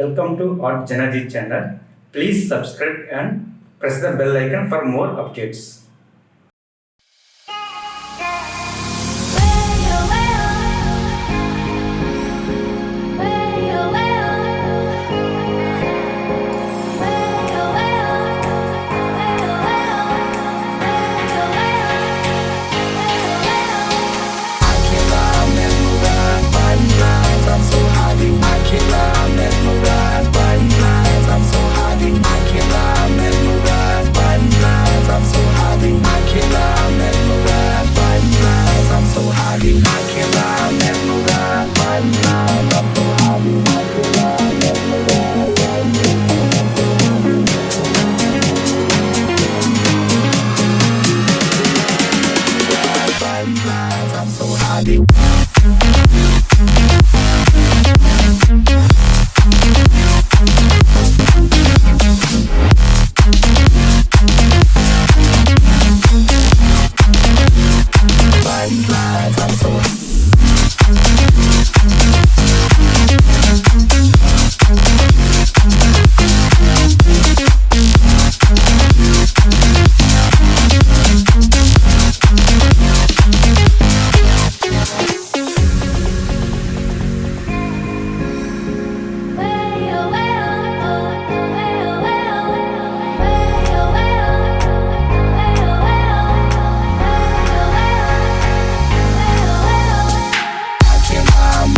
Welcome to artjanag channel. Please subscribe and press the bell icon for more updates. I'm so hot. I'm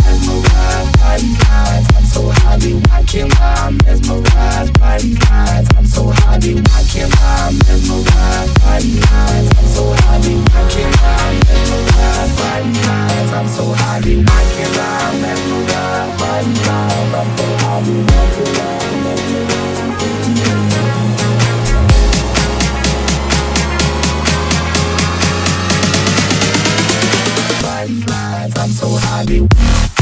mesmerized by these eyes. I'm so hot, I can't lie. I'm mesmerized by these eyes. I'm so hot, I can't lie. I'm mesmerized by these eyes. I'm so hot, I can't lie. I'm mesmerized by these eyes. I'm so hot, I can't lie. I'm mesmerized by these eyes. I'm so hot.